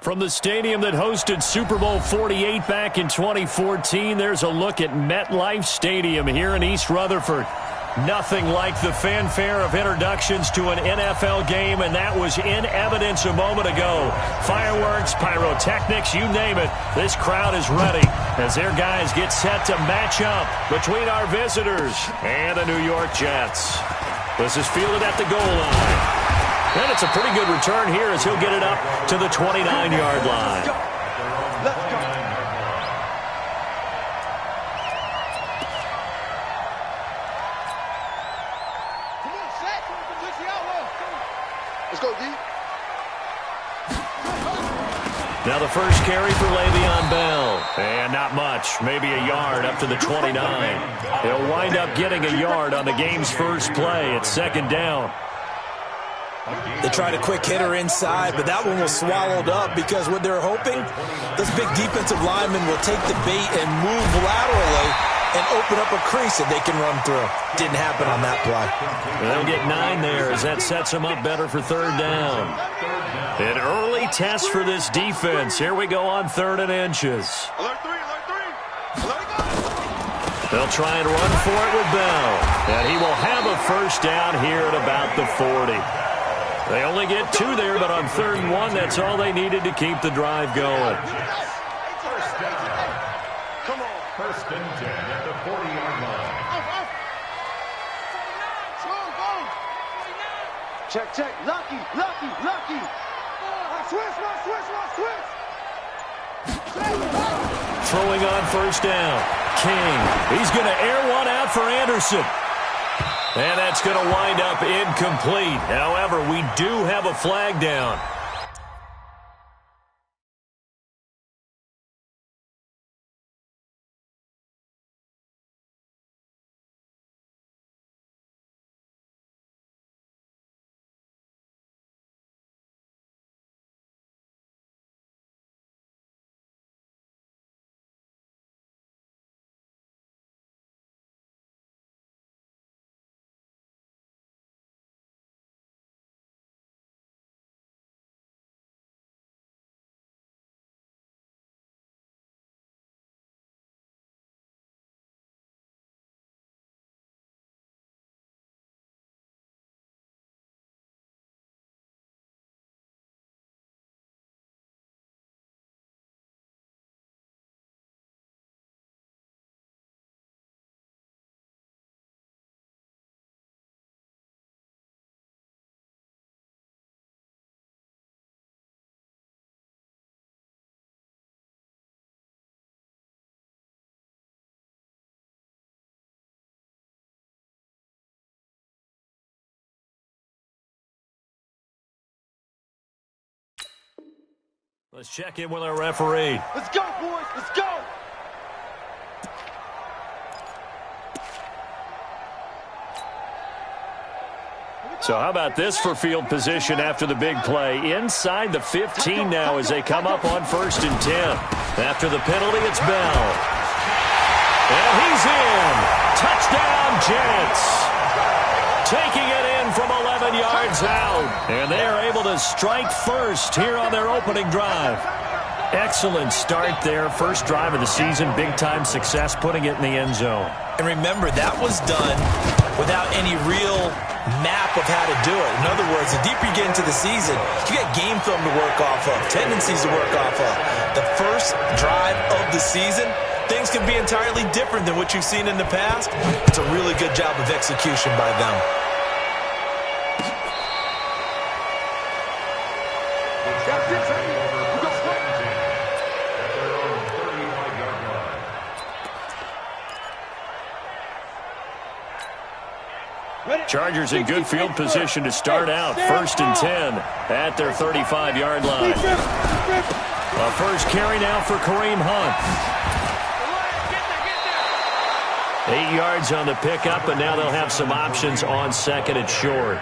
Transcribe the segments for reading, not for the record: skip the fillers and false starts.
From the stadium that hosted Super Bowl 48 back in 2014, there's a look at MetLife Stadium here in East Rutherford. Nothing like the fanfare of introductions to an NFL game, and that was in evidence a moment ago. Fireworks, pyrotechnics, you name it. This crowd is ready as their guys get set to match up between our visitors and the New York Jets. This is fielded at the goal line. And it's a pretty good return here as he'll get it up to the 29-yard line. Let's go. Come on, set. Let's go, D. Now the first carry for Le'Veon Bell. And not much. Maybe a yard up to the 29. He'll wind up getting a yard on the game's first play. It's second down. They tried a quick hitter inside, but that one was swallowed up because what they're hoping, this big defensive lineman will take the bait and move laterally and open up a crease that they can run through. Didn't happen on that play. They'll get 9 there as that sets them up better for third down. An early test for this defense. Here we go on 3rd and inches. Alert 3, alert 3. Alert go. They'll try and run for it with Bell. And he will have a first down here at about the 40. They only get 2 there, but on 3rd and 1, that's all they needed to keep the drive going. First down. Come on. 1st and 10 at the 40-yard line. Check. Lucky. Switch. Throwing on first down. King. He's going to air one out for Anderson. And that's going to wind up incomplete. However, we do have a flag down. Let's check in with our referee. Let's go, boys. Let's go. So how about this for field position after the big play? Inside the 15 now as they come up on 1st and 10. After the penalty, it's Bell. And he's in. Touchdown, Jets. Taking it in from 11 yards out. And they are able to strike first here on their opening drive. Excellent start there. First drive of the season. Big-time success putting it in the end zone. And remember, that was done without any real map of how to do it. In other words, the deeper you get into the season, you got game film to work off of, tendencies to work off of. The first drive of the season, things can be entirely different than what you've seen in the past. It's a really good job of execution by them. Chargers in good field position to start out. 1st and 10 at their 35-yard line. A first carry now for Kareem Hunt. 8 yards on the pickup, and now they'll have some options on 2nd and short.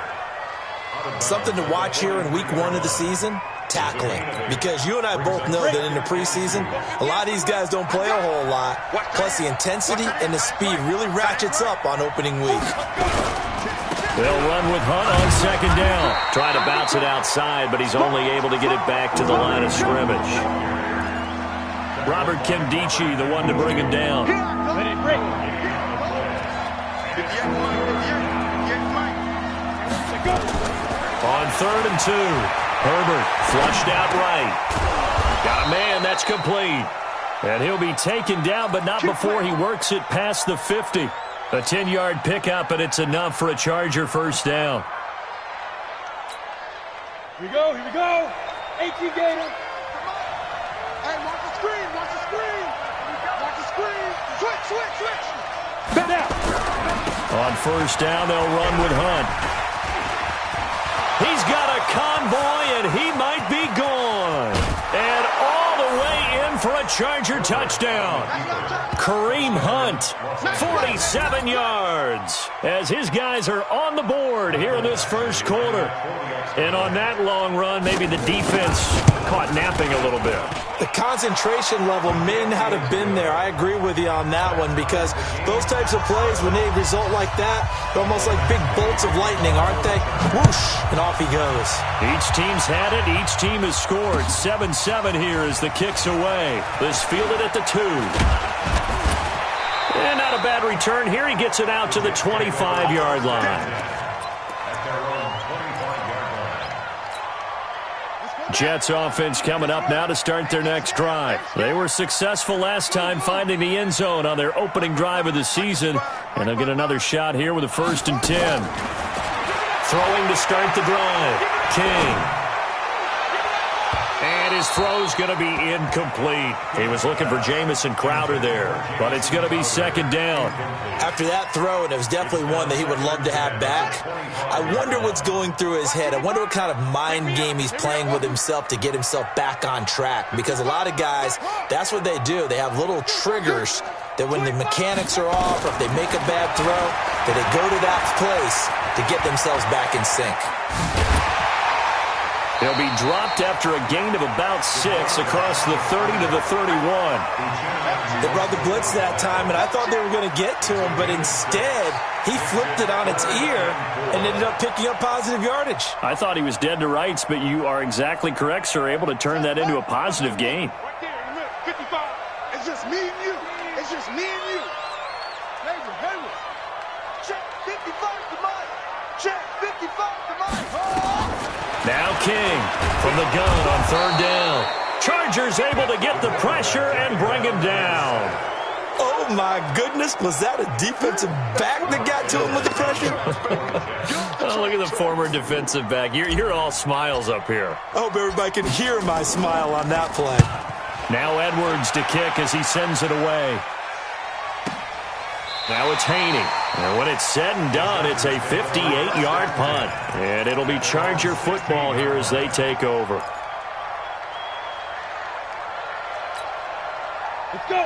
Something to watch here in week 1 of the season, tackling. Because you and I both know that in the preseason, a lot of these guys don't play a whole lot. Plus the intensity and the speed really ratchets up on opening week. They'll run with Hunt on second down. Trying to bounce it outside, but he's only able to get it back to the line of scrimmage. Robert Kimdichie, the one to bring him down. On 3rd and 2, Herbert flushed out right. Got a man, that's complete. And he'll be taken down, but not before he works it past the 50. A 10-yard pickup, and it's enough for a Charger first down. Here we go, here we go. 18 Gator. Hey, watch the screen, watch the screen. Watch the screen. Switch, switch, switch. Back out. On first down, they'll run with Hunt. He's got a convoy, and he might be gone. And all the way in for a Charger touchdown. Kareem Hunt, 47 yards, as his guys are on the board here in this first quarter. And on that long run, maybe the defense caught napping a little bit. The concentration level may not have been there. I agree with you on that one, because those types of plays, when they result like that, they're almost like big bolts of lightning, aren't they? Whoosh, and off he goes. Each team's had it. Each team has scored. 7-7 here as the kick's away. This fielded at the 2. And not a bad return here. He gets it out to the 25-yard line. Jets offense coming up now to start their next drive. They were successful last time finding the end zone on their opening drive of the season. And they'll get another shot here with a 1st and 10. Throwing to start the drive. King. And his throw's going to be incomplete. He was looking for Jamison Crowder there, but it's going to be 2nd down. After that throw, and it was definitely one that he would love to have back, I wonder what's going through his head. I wonder what kind of mind game he's playing with himself to get himself back on track, because a lot of guys, that's what they do. They have little triggers that when the mechanics are off, or if they make a bad throw, that they go to that place to get themselves back in sync. He'll be dropped after a gain of about 6 across the 30 to the 31. They brought the blitz that time, and I thought they were going to get to him, but instead, he flipped it on its ear and ended up picking up positive yardage. I thought he was dead to rights, but you are exactly correct, sir, able to turn that into a positive gain. Right there in the middle, 55. It's just me and you. It's just me and you. Hayward. Check 55 to Mike. Check 55 to Mike. Now King from the gun on 3rd down. Chargers able to get the pressure and bring him down. Oh, my goodness. Was that a defensive back that got to him with the pressure? Oh, look at the former defensive back. You're all smiles up here. I hope everybody can hear my smile on that play. Now Edwards to kick as he sends it away. Now it's Haney. And when it's said and done, it's a 58-yard punt. And it'll be Charger football here as they take over.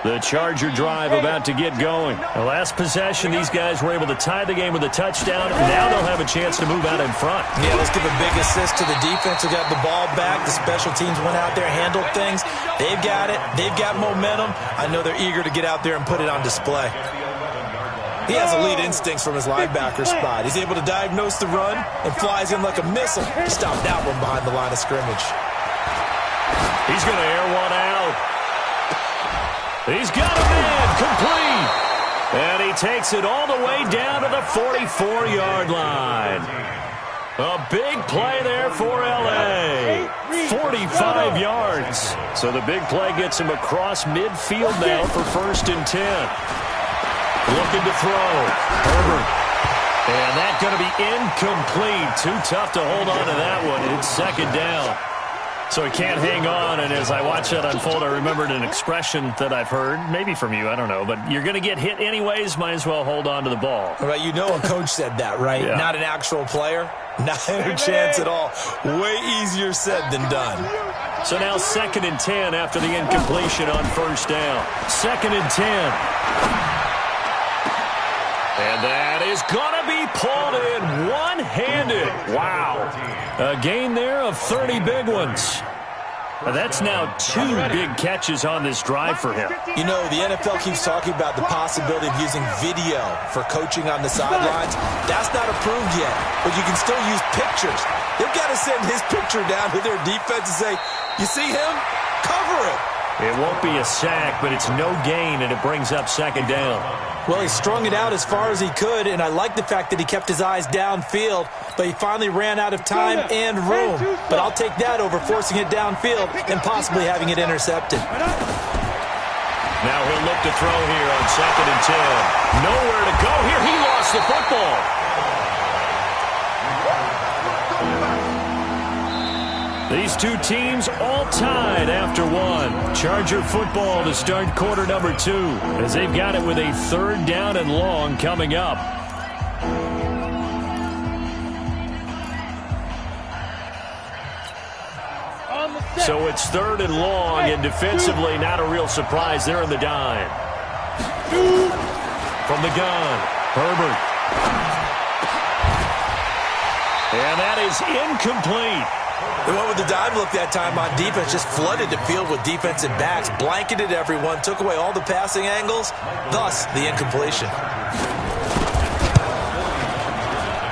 The Charger drive about to get going. The last possession, these guys were able to tie the game with a touchdown. Now they'll have a chance to move out in front. Yeah, let's give a big assist to the defense who got the ball back. The special teams went out there, handled things. They've got it. They've got momentum. I know they're eager to get out there and put it on display. He has elite instincts from his linebacker spot. He's able to diagnose the run and flies in like a missile to stop that one behind the line of scrimmage. He's going to air one out. He's got a man complete. And he takes it all the way down to the 44-yard line. A big play there for L.A. 45 yards. So the big play gets him across midfield now for 1st and 10. Looking to throw. Herbert. And that's going to be incomplete. Too tough to hold on to that one. It's 2nd down. So he can't hang on, and as I watch that unfold, I remembered an expression that I've heard, maybe from you, I don't know, but you're going to get hit anyways, might as well hold on to the ball. Right, you know a coach said that, right? Yeah. Not an actual player. Not a chance at all. Way easier said than done. So now 2nd and 10 after the incompletion on 1st down. 2nd and 10. And that is going to be pulled in one-handed. Wow. A gain there of 30 big ones. That's now 2 big catches on this drive for him. You know, the NFL keeps talking about the possibility of using video for coaching on the sidelines. That's not approved yet, but you can still use pictures. They've got to send his picture down to their defense and say, you see him? Cover him. It won't be a sack, but it's no gain, and it brings up second down. Well, he strung it out as far as he could, and I like the fact that he kept his eyes downfield, but he finally ran out of time and room. But I'll take that over forcing it downfield and possibly having it intercepted. Now he'll look to throw here on 2nd and 10. Nowhere to go here. He lost the football. These two teams all tied after 1. Charger football to start quarter number 2 as they've got it with a 3rd down and long coming up. So it's 3rd and long, and defensively not a real surprise. They're in the dime. From the gun, Herbert. And that is incomplete. They went with the dime look that time on defense, just flooded the field with defensive backs, blanketed everyone, took away all the passing angles, thus the incompletion.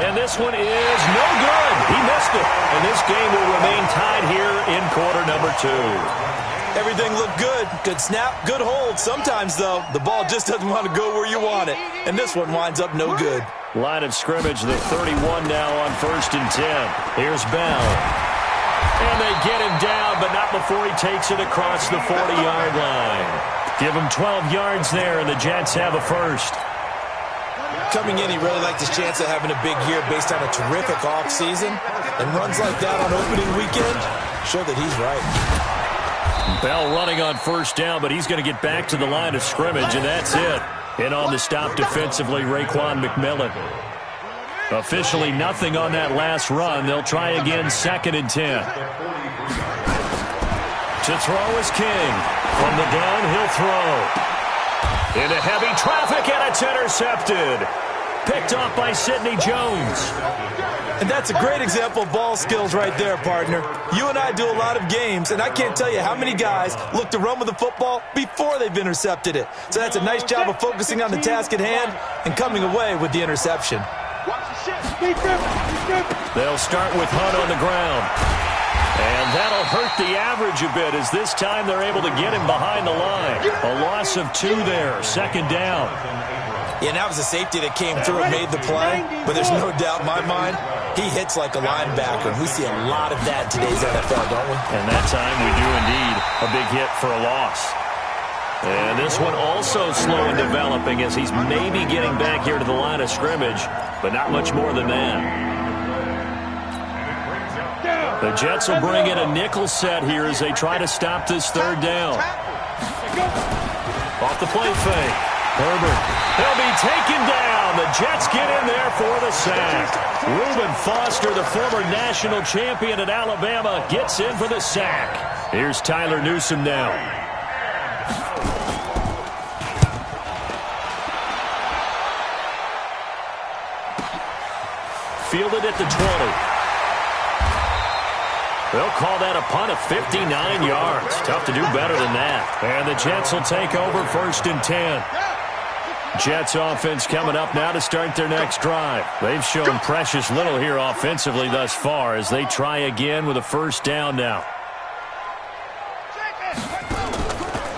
And this one is no good. He missed it. And this game will remain tied here in quarter number 2. Everything looked good. Good snap, good hold. Sometimes, though, the ball just doesn't want to go where you want it. And this one winds up no good. Line of scrimmage, the 31 now on 1st and 10. Here's Bell. And they get him down, but not before he takes it across the 40-yard line. Give him 12 yards there, and the Jets have a first. Coming in, he really liked his chance of having a big year based on a terrific offseason. And runs like that on opening weekend show that he's right. Bell running on 1st down, but he's going to get back to the line of scrimmage, and that's it. And on the stop defensively, Raekwon McMillan. Officially nothing on that last run. They'll try again 2nd and 10. To throw is King. From the gun, he'll throw. Into heavy traffic, and it's intercepted. Picked off by Sidney Jones. And that's a great example of ball skills right there, partner. You and I do a lot of games, and I can't tell you how many guys look to run with the football before they've intercepted it. So that's a nice job of focusing on the task at hand and coming away with the interception. They'll start with Hunt on the ground. And that'll hurt the average a bit as this time they're able to get him behind the line. A loss of 2 there, 2nd down. Yeah, and that was a safety that came through and made the play. But there's no doubt in my mind, he hits like a linebacker. We see a lot of that in today's NFL, don't we? And that time we do indeed a big hit for a loss. And this one also slow in developing as he's maybe getting back here to the line of scrimmage, but not much more than that. The Jets will bring in a nickel set here as they try to stop this 3rd down. Off the play fake. Herbert. He'll be taken down. The Jets get in there for the sack. Reuben Foster, the former national champion at Alabama, gets in for the sack. Here's Tyler Newsome now. Fielded at the 20. They'll call that a punt of 59 yards. Tough to do better than that. And the Jets will take over 1st and 10. Jets offense coming up now to start their next drive. They've shown precious little here offensively thus far as they try again with a 1st down now.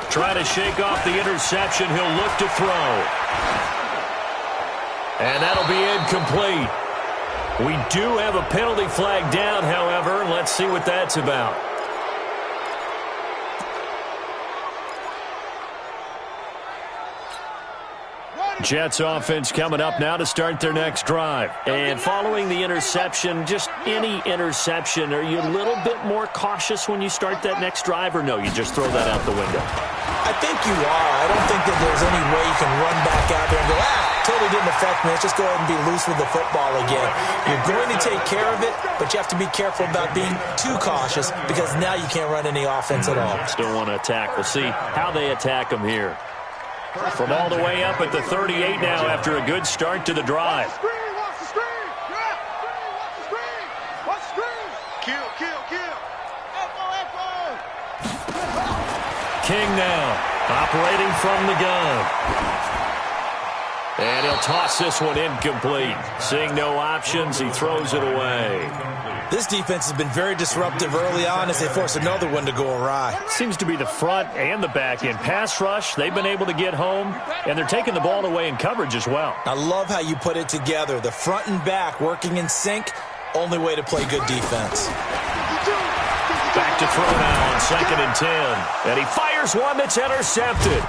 Try to shake off the interception. He'll look to throw. And that'll be incomplete. We do have a penalty flag down, however. Let's see what that's about. Jets offense coming up now to start their next drive. And following the interception, just any interception, are you a little bit more cautious when you start that next drive, or no, you just throw that out the window? I think you are. I don't think that there's any way you can run back out there and go, totally didn't affect me. Let's just go ahead and be loose with the football again. You're going to take care of it, but you have to be careful about being too cautious because now you can't run any offense at all. Still want to attack. We'll see how they attack them here. From all the way up at the 38 now after a good start to the drive. Watch the screen! Watch the screen! Kill! Echo! King now, operating from the gun. And he'll toss this one incomplete. Seeing no options, he throws it away. This defense has been very disruptive early on as they force another one to go awry. Seems to be the front and the back end. Pass rush, they've been able to get home, and they're taking the ball away in coverage as well. I love how you put it together. The front and back working in sync, only way to play good defense. Back to throw now on 2nd and 10. And he fires one that's intercepted.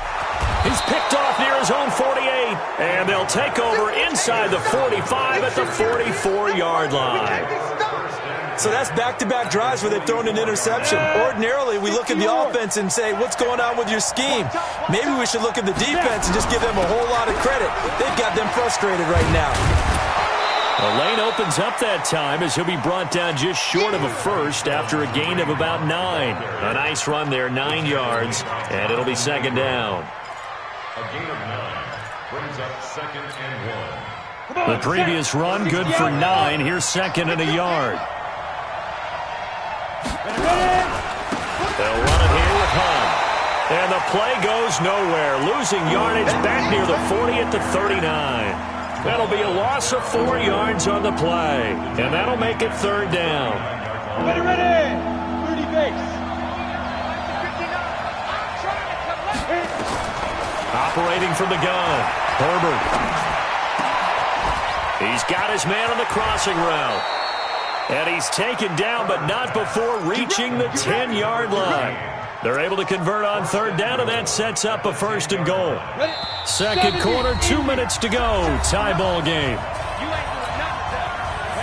He's picked off near his own 48. And they'll take over inside the 45 at the 44-yard line. So that's back-to-back drives where they've thrown an interception. Ordinarily, we look at the offense and say, what's going on with your scheme? Maybe we should look at the defense and just give them a whole lot of credit. They've got them frustrated right now. The lane opens up that time as he'll be brought down just short of a first after a gain of about 9. A nice run there, 9 yards, and it'll be 2nd down. A gain of 9 brings up 2nd and 1. The previous run, good for 9. Here's 2nd and a yard. They'll run it here with Hunt. And the play goes nowhere. Losing yardage back near the 40 at the 39. That'll be a loss of 4 yards on the play. And that'll make it 3rd down. Ready. 30 base. Operating from the gun, Herbert. He's got his man on the crossing route. And he's taken down, but not before reaching the 10-yard line. They're able to convert on 3rd down, and that sets up a 1st and goal. 2nd quarter, 2 minutes to go. Tie ball game.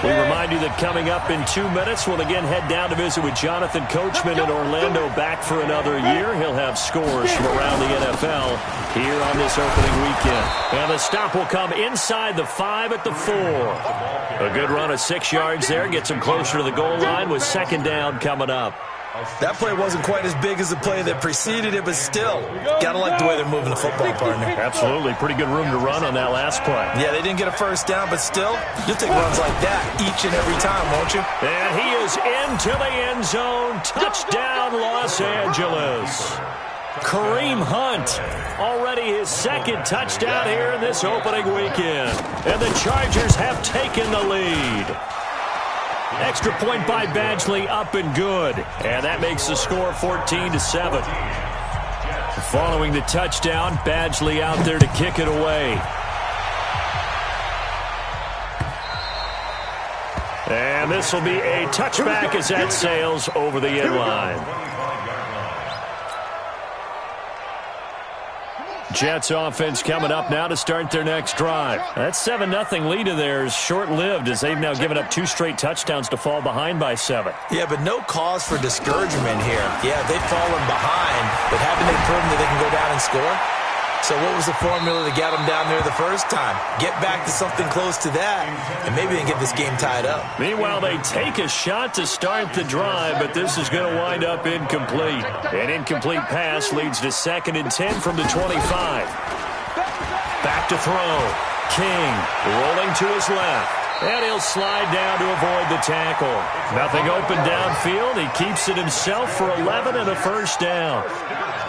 We remind you that coming up in 2 minutes, we'll again head down to visit with Jonathan Coachman in Orlando, back for another year. He'll have scores from around the NFL here on this opening weekend. And the stop will come inside the 5 at the 4. A good run of 6 yards there gets him closer to the goal line with 2nd down coming up. That play wasn't quite as big as the play that preceded it, but still, gotta like the way they're moving the football, partner. Absolutely. Pretty good room to run on that last play. Yeah, they didn't get a 1st down, but still, you'll take runs like that each and every time, won't you? And he is into the end zone. Touchdown, Los Angeles. Kareem Hunt, already his 2nd touchdown here in this opening weekend. And the Chargers have taken the lead. Extra point by Badgley, up and good. And that makes the score 14-7. Following the touchdown, Badgley out there to kick it away. And this will be a touchback as that sails over the end line. Jets offense coming up now to start their next drive. That 7-0 lead of theirs short-lived as they've now given up 2 straight touchdowns to fall behind by 7. Yeah, but no cause for discouragement here. Yeah, they've fallen behind, but haven't they proven that they can go down and score? So what was the formula to get them down there the first time? Get back to something close to that, and maybe they can get this game tied up. Meanwhile, they take a shot to start the drive, but this is going to wind up incomplete. An incomplete pass leads to 2nd and 10 from the 25. Back to throw. King rolling to his left. And he'll slide down to avoid the tackle. Nothing open downfield. He keeps it himself for 11 and a 1st down.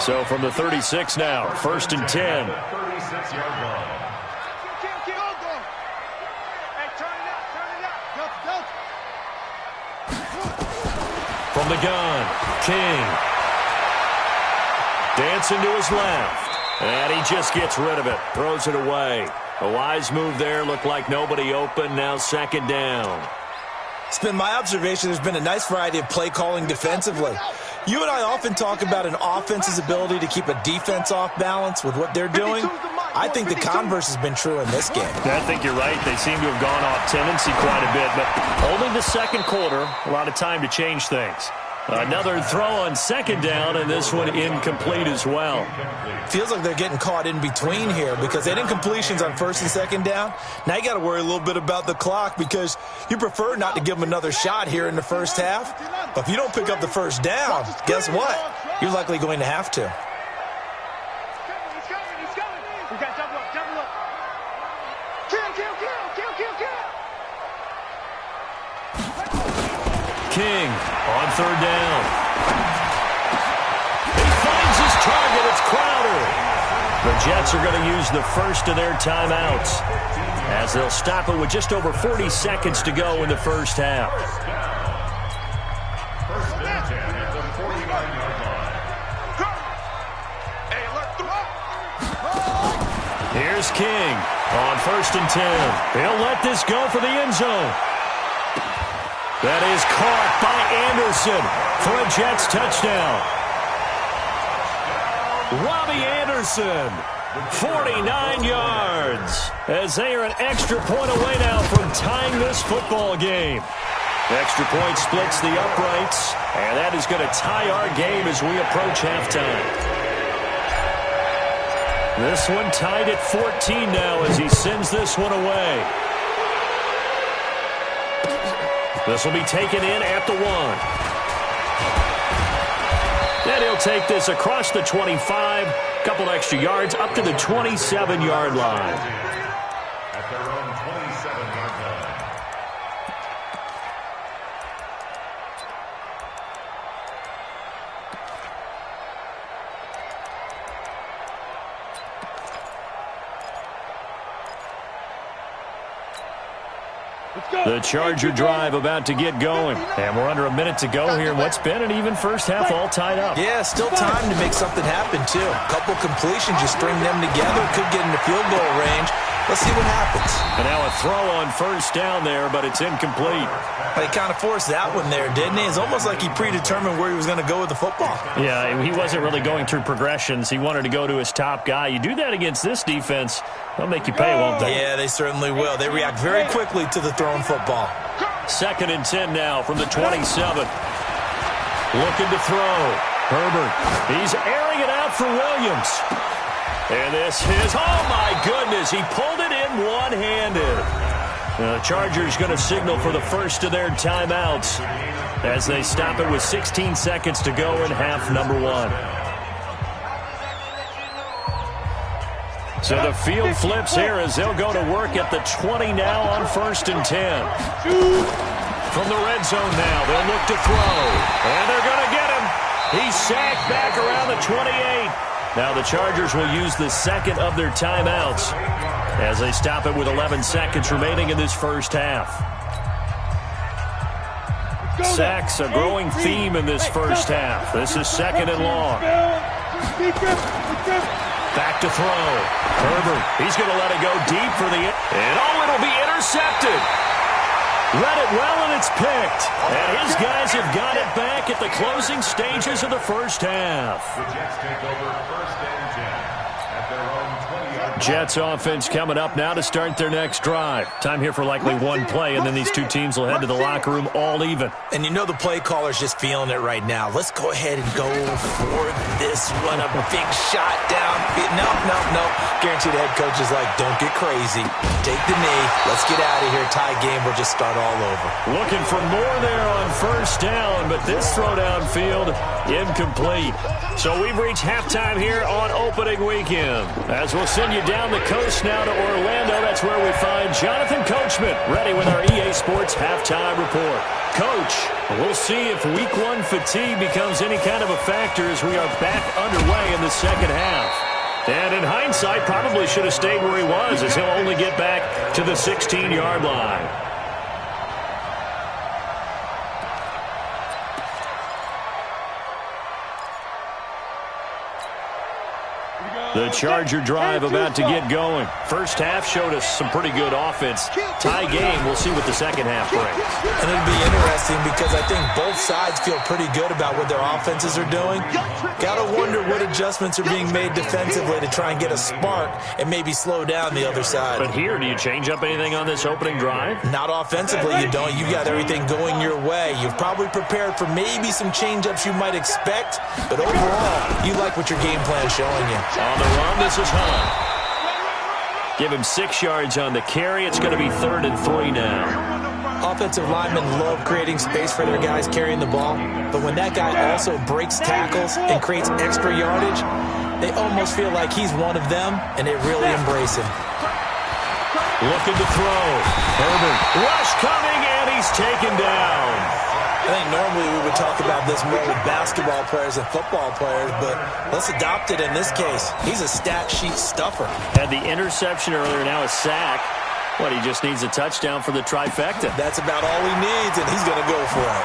So from the 36 now, 1st and 10. 36-yard line. From the gun, King. Dancing to his left. And he just gets rid of it. Throws it away. A wise move there. Looked like nobody open. Now 2nd down. It's been my observation there's been a nice variety of play calling defensively. You and I often talk about an offense's ability to keep a defense off balance with what they're doing. I think the converse has been true in this game. I think you're right. They seem to have gone off tendency quite a bit, but only the 2nd quarter. A lot of time to change things. Another throw on 2nd down, and this one incomplete as well. Feels like they're getting caught in between here because they had incompletions on 1st and 2nd down. Now you got to worry a little bit about the clock because you prefer not to give them another shot here in the 1st half. But if you don't pick up the 1st down, guess what? You're likely going to have to. We got double up. Kill. King on 3rd down. He finds his target. Jets are going to use the first of their timeouts, as they'll stop it with just over 40 seconds to go in the first half. First and 10 at the 49-yard line. Here's King on first and 10. He'll let this go for the end zone. That is caught by Anderson for a Jets touchdown. Robbie Anderson, 49 yards, as they are an extra point away now from tying this football game. Extra point splits the uprights, and that is going to tie our game as we approach halftime. This one tied at 14 now as he sends this one away. This will be taken in at the 1. Then he'll take this across the 25, couple extra yards up to the 27-yard line. At their own 27-yard line. The Charger drive about to get going. And we're under a minute to go here in what's been an even first half, all tied up. Yeah, still time to make something happen, too. A couple completions, you string them together, could get into field goal range. Let's see what happens. And now a throw on first down there, but it's incomplete. He kind of forced that one there, didn't he? It's almost like he predetermined where he was going to go with the football. Yeah, he wasn't really going through progressions. He wanted to go to his top guy. You do that against this defense, they'll make you pay, won't they? Yeah, they certainly will. They react very quickly to the thrown football. Second and 10 now from the 27. Looking to throw. Herbert, he's airing it out for Williams. And this is, oh my goodness, he pulled it in one-handed. The Chargers going to signal for the first of their timeouts as they stop it with 16 seconds to go in half number 1. So the field flips here as they'll go to work at the 20 now on first and 10. From the red zone now, they'll look to throw. And they're going to get him. He's sacked back around the 28. Now the Chargers will use the second of their timeouts as they stop it with 11 seconds remaining in this first half. Sacks a growing theme in this first half. This is second and long. Back to throw. Herbert, he's going to let it go deep for the... And it'll be intercepted. Read it well, and it's picked. And his guys have got it back at the closing stages of the first half. The Jets take over first and 10 at their own 20-yard line. Jets offense coming up now to start their next drive. Time here for likely one play, and then these two teams will head to the locker room all even. And you know the play caller's just feeling it right now. Let's go ahead and go for this one. A big shot down. No. Guaranteed the head coach is like, don't get crazy. Take the knee. Let's get out of here. Tie game. We'll just start all over. Looking for more there on first down, but this throw downfield incomplete. So we've reached halftime here on opening weekend. As we'll send you down the coast now to Orlando, that's where we find Jonathan Coachman ready with our EA Sports halftime report. Coach, we'll see if week 1 fatigue becomes any kind of a factor as we are back underway in the second half. And in hindsight, probably should have stayed where he was, as he'll only get back to the 16-yard line. The Charger drive about to get going. First half showed us some pretty good offense. Tie game, we'll see what the second half brings. And it'll be interesting because I think both sides feel pretty good about what their offenses are doing. Gotta wonder what adjustments are being made defensively to try and get a spark and maybe slow down the other side. But here, do you change up anything on this opening drive? Not offensively, you don't. You got everything going your way. You've probably prepared for maybe some change-ups you might expect, but overall, you like what your game plan is showing you. On the run, this is Hunt. Give him 6 yards on the carry. It's going to be 3rd and 3 now. Offensive linemen love creating space for their guys carrying the ball, but when that guy also breaks tackles and creates extra yardage, they almost feel like he's one of them, and they really embrace him. Looking to throw. Herbert. Rush coming, and he's taken down. I think normally we would talk about this more with basketball players and football players, but let's adopt it in this case. He's a stat sheet stuffer. Had the interception earlier, now a sack. What, he just needs a touchdown for the trifecta. That's about all he needs, and he's going to go for it.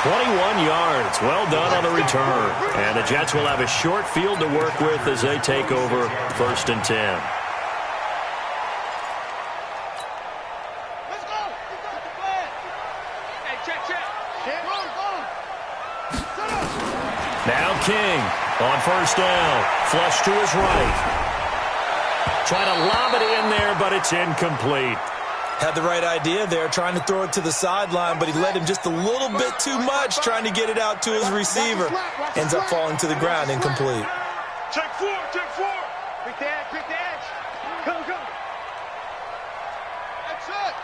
21 yards. Well done on the return. And the Jets will have a short field to work with as they take over 1st and 10. Now King on 1st down. Flush to his right. Trying to lob it in there, but it's incomplete. Had the right idea there, trying to throw it to the sideline, but he led him just a little bit too much, trying to get it out to his receiver. Ends up falling to the ground, incomplete. Check 4, check 4. Pick the edge, pick the edge. Go, go. That's it.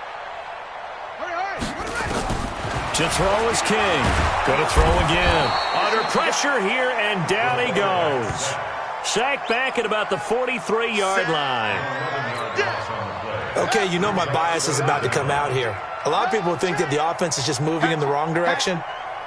Hurry, hurry. To throw is King. Going to throw again. Under pressure here, and down he goes. Sacked back at about the 43-yard line. Okay, you know my bias is about to come out here. A lot of people think that the offense is just moving in the wrong direction.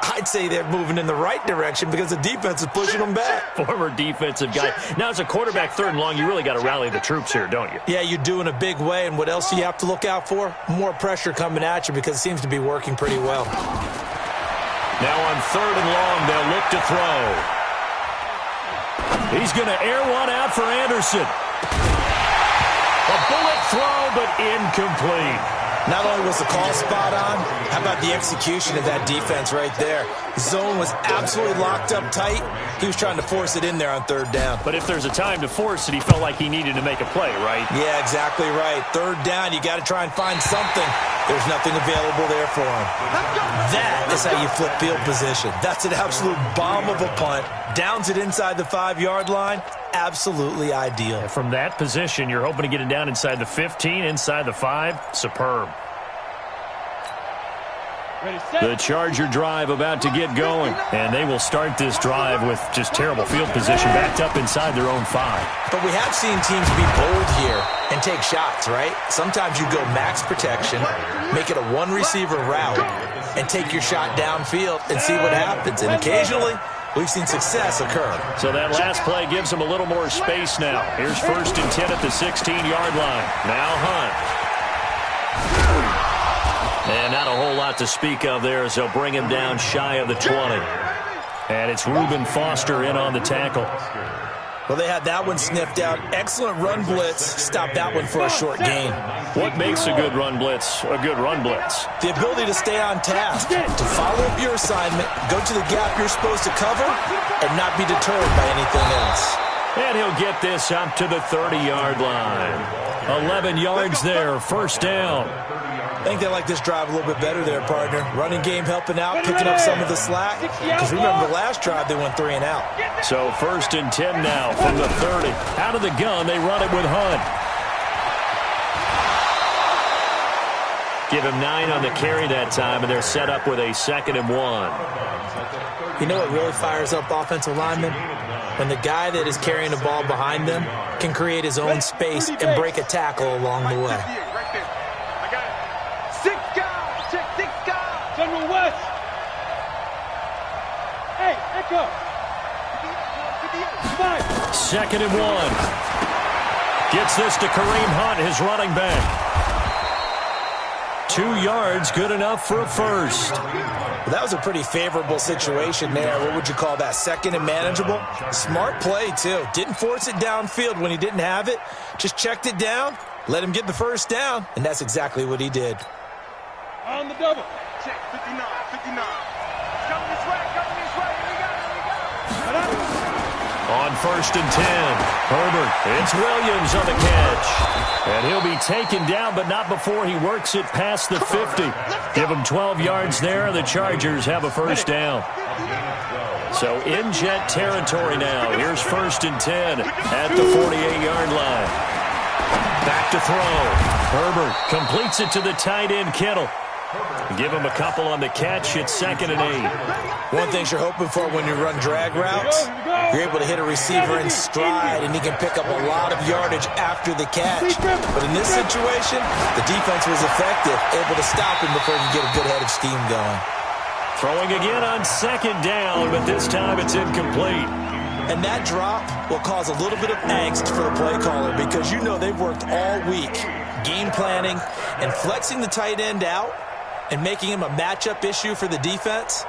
I'd say they're moving in the right direction because the defense is pushing them back. Former defensive guy. Now, as a quarterback 3rd and long, you really got to rally the troops here, don't you? Yeah, you do in a big way. And what else do you have to look out for? More pressure coming at you because it seems to be working pretty well. Now on 3rd and long, they'll look to throw. He's going to air one out for Anderson. A bullet throw, but incomplete. Not only was the call spot on, how about the execution of that defense right there? Zone was absolutely locked up tight. He was trying to force it in there on 3rd down. But if there's a time to force it, he felt like he needed to make a play, right? Yeah, exactly right. 3rd down, you got to try and find something. There's nothing available there for him. That is how you flip field position. That's an absolute bomb of a punt. Downs it inside the 5-yard line. Absolutely ideal. And from that position, you're hoping to get it down inside the 15, inside the 5. Superb. The Charger drive about to get going, and they will start this drive with just terrible field position backed up inside their own 5. But we have seen teams be bold here and take shots, right? Sometimes you go max protection, make it a one-receiver route, and take your shot downfield and see what happens. And occasionally, we've seen success occur. So that last play gives them a little more space now. Here's 1st and 10 at the 16-yard line. Now Hunt. And not a whole lot to speak of there as they'll bring him down shy of the 20. And it's Reuben Foster in on the tackle. Well, they had that one sniffed out. Excellent run blitz. Stopped that one for a short gain. What makes a good run blitz a good run blitz? The ability to stay on task, to follow up your assignment, go to the gap you're supposed to cover, and not be deterred by anything else. And he'll get this up to the 30-yard line. 11 yards there, 1st down. I think they like this drive a little bit better there, partner. Running game helping out, picking up some of the slack. Because remember, the last drive they went 3 and out. So 1st and 10 now from the 30. Out of the gun, they run it with Hunt. Give him 9 on the carry that time, and they're set up with a 2nd and 1. You know what really fires up offensive linemen? When the guy that is carrying the ball behind them can create his own space and break a tackle along the way. General West. Hey, Echo. 2nd and 1. Gets this to Kareem Hunt, his running back. 2 yards, good enough for a first. Well, that was a pretty favorable situation there. What would you call that? 2nd and manageable? Smart play, too. Didn't force it downfield when he didn't have it. Just checked it down, let him get the first down, and that's exactly what he did. On the double. Check, 59, 59. Coming this way, here we go. On 1st and 10, Herbert, it's Williams on the catch. And he'll be taken down, but not before he works it past the 50. Give him 12 yards there, and the Chargers have a 1st down. So in Jet territory now. Here's 1st and 10 at the 48-yard line. Back to throw. Herbert completes it to the tight end, Kittle. Give him a couple on the catch. It's 2nd and 8. One thing you're hoping for when you run drag routes, you're able to hit a receiver in stride, and he can pick up a lot of yardage after the catch. But in this situation, the defense was effective, able to stop him before he could get a good head of steam going. Throwing again on 2nd down, but this time it's incomplete. And that drop will cause a little bit of angst for the play caller because you know they've worked all week game planning and flexing the tight end out and making him a matchup issue for the defense.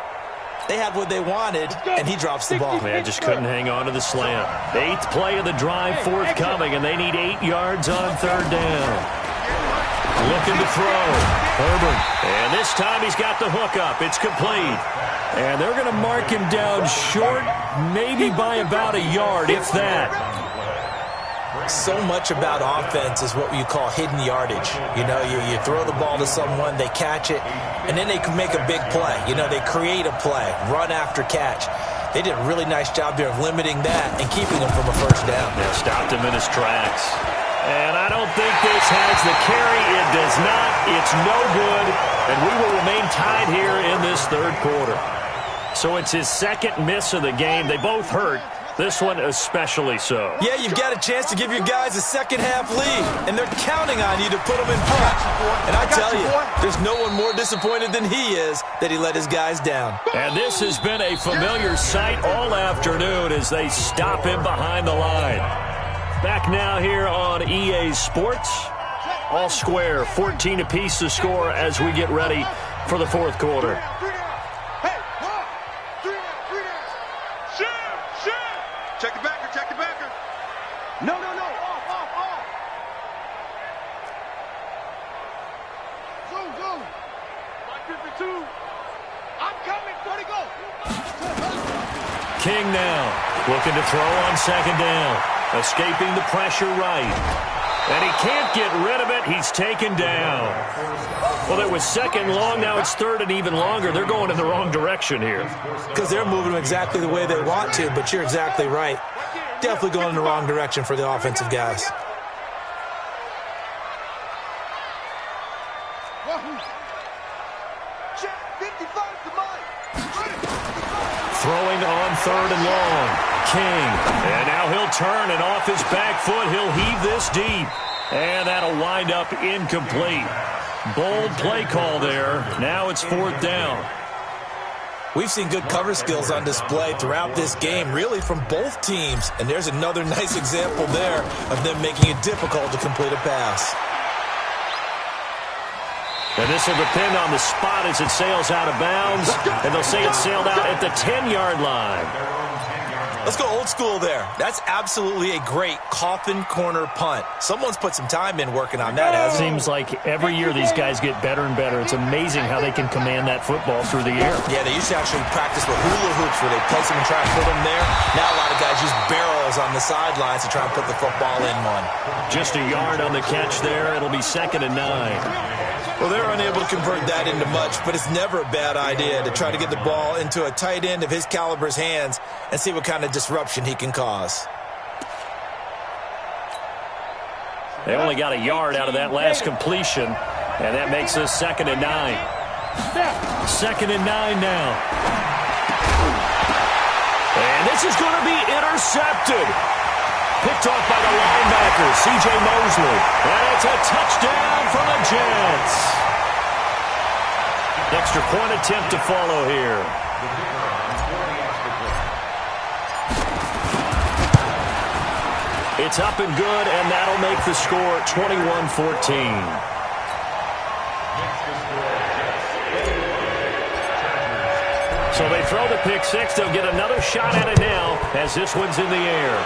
They had what they wanted, and he drops the ball. Man, just couldn't hang on to the slant. 8th play of the drive forthcoming, and they need 8 yards on 3rd down. Looking to throw. Herbert. And this time he's got the hook up. It's complete. And they're going to mark him down short, maybe by about a yard, if that. So much about offense is what you call hidden yardage. You know, you throw the ball to someone, they catch it, and then they can make a big play. You know, they create a play, run after catch. They did a really nice job there of limiting that and keeping him from a 1st down. Yeah, stopped him in his tracks. And I don't think this has the carry. It does not. It's no good. And we will remain tied here in this 3rd quarter. So it's his 2nd miss of the game. They both hurt. This one especially so. Yeah, you've got a chance to give your guys a second-half lead, and they're counting on you to put them in front. And I tell you, there's no one more disappointed than he is that he let his guys down. And this has been a familiar sight all afternoon as they stop him behind the line. Back now here on EA Sports. All square, 14 apiece to score as we get ready for the 4th quarter. Check the backer, check the backer. No. Off. Zoom. 52. I'm coming, 40 go. King now, looking to throw on 2nd down. Escaping the pressure right. And he can't get rid of it. He's taken down. Well, it was 2nd long. Now it's 3rd and even longer. They're going in the wrong direction here. Because they're moving exactly the way they want to, but you're exactly right. Definitely going in the wrong direction for the offensive guys. Throwing on 3rd and long. King. And now he'll turn, and off his back foot, he'll heave this deep. And that'll wind up incomplete. Bold play call there. Now it's 4th down. We've seen good cover skills on display throughout this game, really from both teams. And there's another nice example there of them making it difficult to complete a pass. And this will depend on the spot as it sails out of bounds. And they'll say it sailed out at the 10-yard line. Let's go old school there. That's absolutely a great coffin corner punt. Someone's put some time in working on that, hasn't it? Seems like every year these guys get better and better. It's amazing how they can command that football through the air. Yeah, they used to actually practice with hula hoops where they place them and try to put them there. Now a lot of guys use barrels on the sidelines to try and put the football in one. Just a yard on the catch there. It'll be 2nd and 9. Well, they're unable to convert that into much, but it's never a bad idea to try to get the ball into a tight end of his caliber's hands and see what kind of disruption he can cause. They only got a yard out of that last completion, and that makes us 2nd and 9. 2nd and 9 now. And this is going to be intercepted. Picked off by the linebacker, C.J. Mosley. And it's a touchdown for the Jets. Extra point attempt to follow here. It's up and good, and that'll make the score 21-14. So they throw the pick six. They'll get another shot at it now as this one's in the air.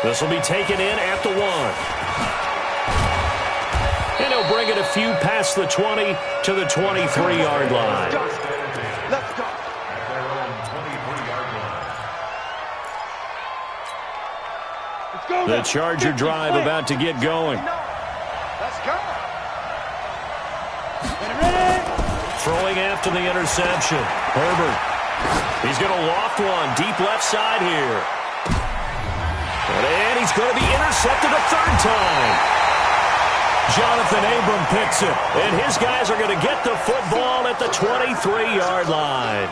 This will be taken in at the 1. And he'll bring it a few past the 20 to the 23-yard line. Let's go. The Charger drive about to get going. Let's go. Throwing after the interception. Herbert. He's going to loft one deep left side here. And he's going to be intercepted a 3rd time. Jonathan Abram picks it, and his guys are going to get the football at the 23-yard line.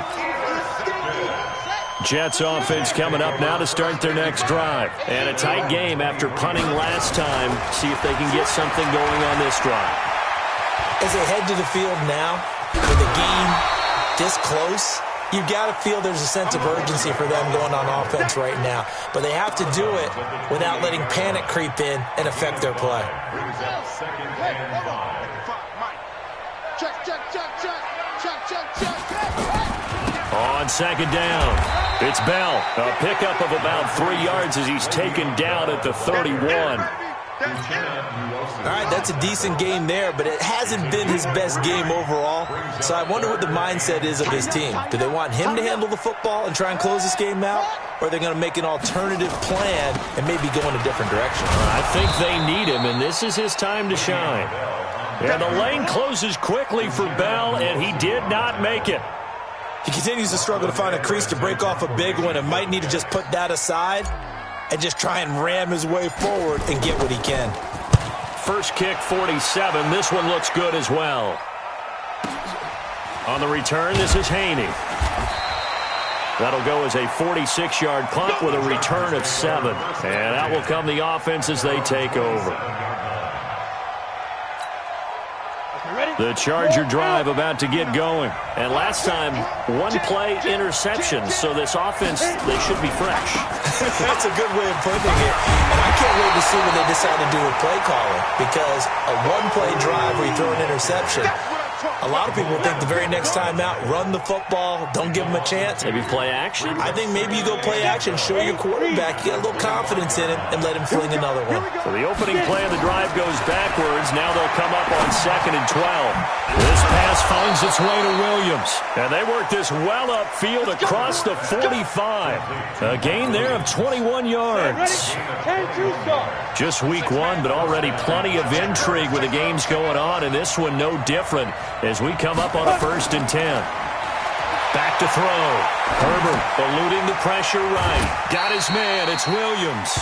Jets offense coming up now to start their next drive. And a tight game after punting last time. See if they can get something going on this drive. As they head to the field now, with a game this close, you've got to feel there's a sense of urgency for them going on offense right now. But they have to do it without letting panic creep in and affect their play. On second down, it's Bell. A pickup of about 3 yards as he's taken down at the 31. All right, that's a decent game there, but it hasn't been his best game overall. So I wonder what the mindset is of his team. Do they want him to handle the football and try and close this game out? Or are they going to make an alternative plan and maybe go in a different direction? I think they need him, and this is his time to shine. And the lane closes quickly for Bell, and he did not make it. He continues to struggle to find a crease to break off a big one and might need to just put that aside and just try and ram his way forward and get what he can. First kick, 47. This one looks good as well. On the return, this is Haney. That'll go as a 46-yard punt with a return of 7. And out will come the offense as they take over. The Charger drive about to get going. And last time, one-play interception. So this offense, they should be fresh. That's a good way of putting it. And I can't wait to see what they decide to do with play calling. Because a one-play drive where you throw an interception, a lot of people think the very next time out, run the football, don't give them a chance. Maybe play action? I think maybe you go play action, show your quarterback, you get a little confidence in him, and let him fling another one. So the opening play of the drive goes backwards. Now they'll come up on 2nd and 12. This pass finds its way to Williams. And they work this well upfield across the 45. A gain there of 21 yards. Just week 1, but already plenty of intrigue with the games going on, and this one no different as we come up on a 1st and 10. Back to throw. Herbert eluding the pressure right. Got his man. It's Williams.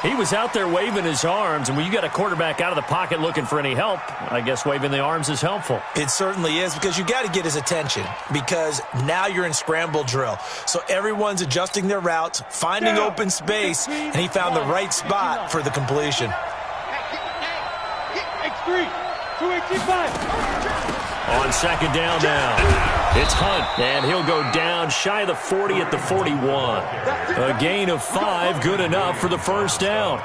He was out there waving his arms, and when you got a quarterback out of the pocket looking for any help, I guess waving the arms is helpful. It certainly is, because you got to get his attention, because now you're in scramble drill. So everyone's adjusting their routes, finding open space, and he found the right spot for the completion. X3. 285. On 2nd down now, it's Hunt, and he'll go down shy of the 40 at the 41. A gain of 5, good enough for the 1st down.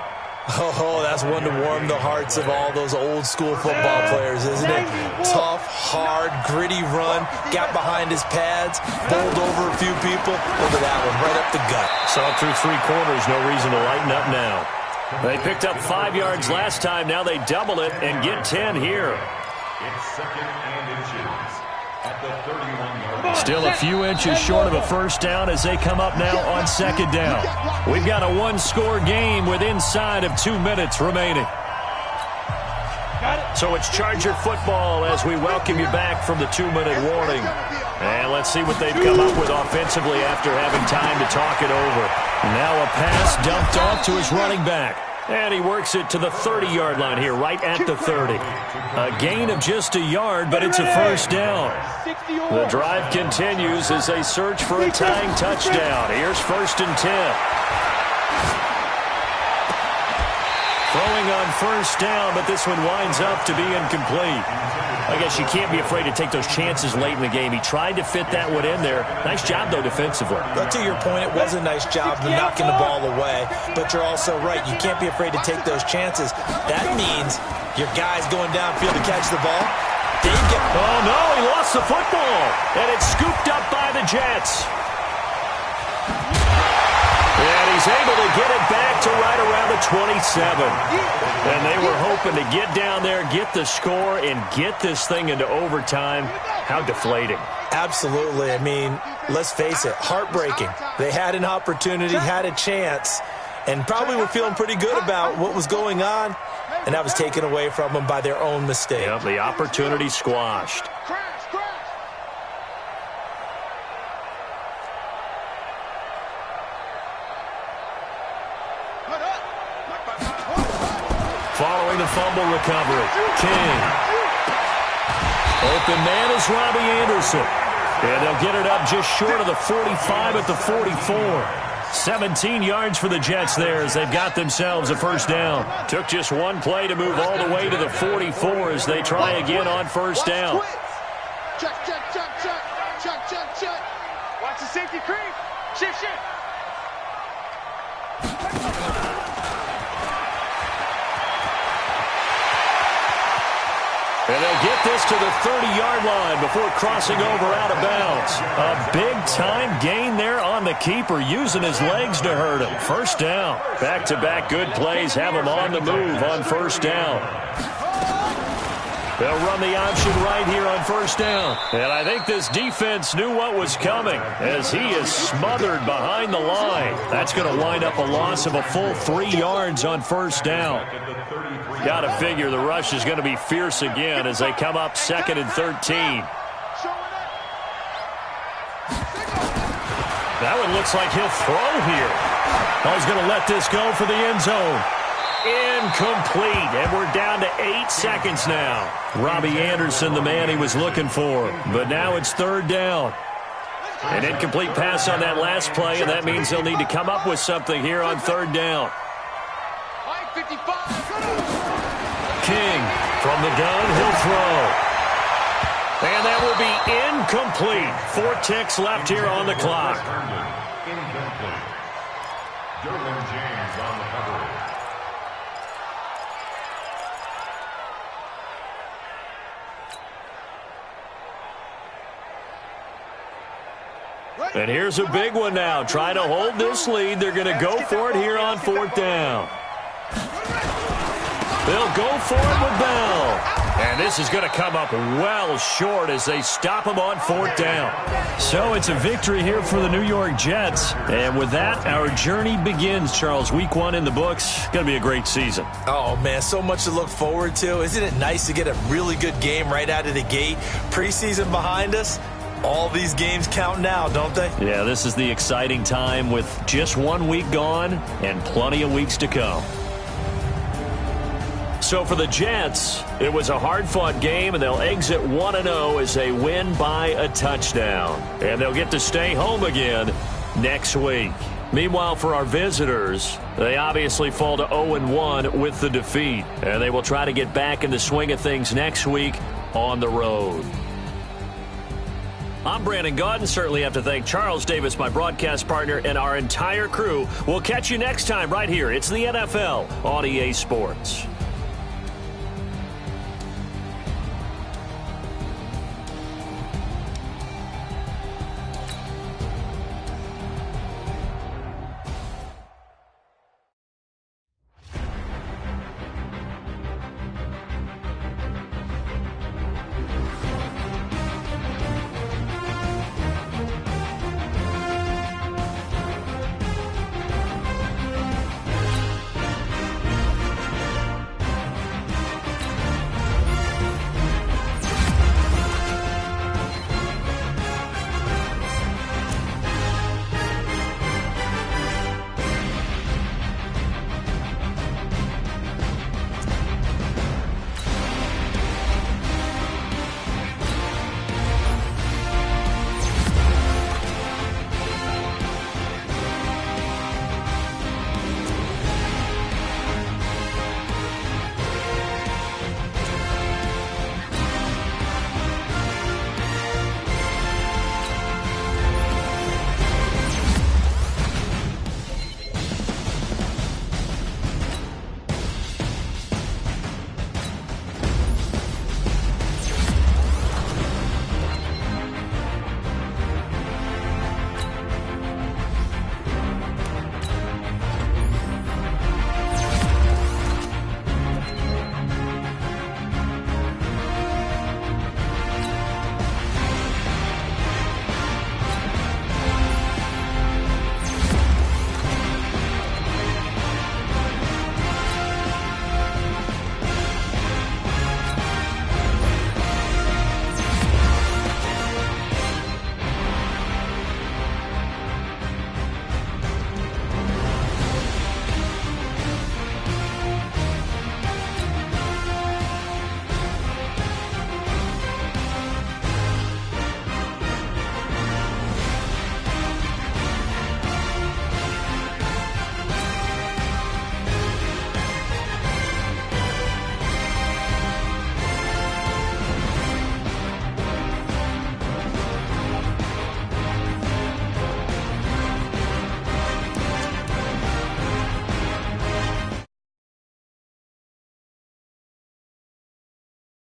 Oh, that's one to warm the hearts of all those old school football players, isn't it? Tough, hard, gritty run, got behind his pads, bowled over a few people. Look at that one, right up the gut. Saw it through 3 quarters, no reason to lighten up now. They picked up 5 yards last time. Now they double it and get 10 here. It's 2nd and inches at the 31-yard line. Still a few inches short of a 1st down as they come up now on 2nd down. We've got a 1-score game with inside of 2 minutes remaining. So it's Charger football as we welcome you back from the 2-minute warning. And let's see what they've come up with offensively after having time to talk it over. Now a pass dumped off to his running back. And he works it to the 30-yard line here, right at the 30. A gain of just a yard, but it's a 1st down. The drive continues as they search for a tying touchdown. Here's 1st and 10. Throwing on 1st down, but this one winds up to be incomplete. I guess you can't be afraid to take those chances late in the game. He tried to fit that one in there. Nice job, though, defensively. But to your point, it was a nice job of knocking the ball away. But you're also right. You can't be afraid to take those chances. That means your guys going downfield to catch the ball. Oh, no, he lost the football. And it's scooped up by the Jets. And he's able to get it back to right around the 27. And they were hoping to get down there, get the score, and get this thing into overtime. How deflating. Absolutely. I mean, let's face it, heartbreaking. They had an opportunity, had a chance, and probably were feeling pretty good about what was going on, and that was taken away from them by their own mistake. Yep, the opportunity squashed. Following the fumble recovery. King. Open man is Robbie Anderson. And they'll get it up just short of the 45 at the 44. 17 yards for the Jets there as they've got themselves a first down. Took just one play to move all the way to the 44 as they try again on first down. Check, check, check, check. Check, check, check. Watch the safety creep. Shift, shift. And they'll get this to the 30-yard line before crossing over out of bounds. A big-time gain there on the keeper, using his legs to hurt him. First down. Back-to-back good plays have him on the move on first down. They'll run the option right here on first down. And I think this defense knew what was coming as he is smothered behind the line. That's going to wind up a loss of a full 3 yards on first down. Got to figure the rush is going to be fierce again as they come up 2nd and 13. That one looks like he'll throw here. Oh, he's going to let this go for the end zone. Incomplete, and we're down to 8 seconds now. Robbie Anderson, the man he was looking for, but now it's 3rd down. An incomplete pass on that last play, and that means they'll need to come up with something here on 3rd down. King from the gun, he'll throw. And that will be incomplete. 4 ticks left here on the clock. Incomplete. Derwin James on the cover. And here's a big one now. Trying to hold this lead. They're going to go for it here on 4th down. They'll go for it with Bell. And this is going to come up well short as they stop him on 4th down. So it's a victory here for the New York Jets. And with that, our journey begins, Charles. Week 1 in the books. Going to be a great season. Oh, man, so much to look forward to. Isn't it nice to get a really good game right out of the gate? Preseason behind us. All these games count now, don't they? Yeah, this is the exciting time with just 1 week gone and plenty of weeks to come. So for the Jets, it was a hard-fought game, and they'll exit 1-0 as they win by a touchdown. And they'll get to stay home again next week. Meanwhile, for our visitors, they obviously fall to 0-1 with the defeat. And they will try to get back in the swing of things next week on the road. I'm Brandon Gaudin. Certainly have to thank Charles Davis, my broadcast partner, and our entire crew. We'll catch you next time right here. It's the NFL on EA Sports.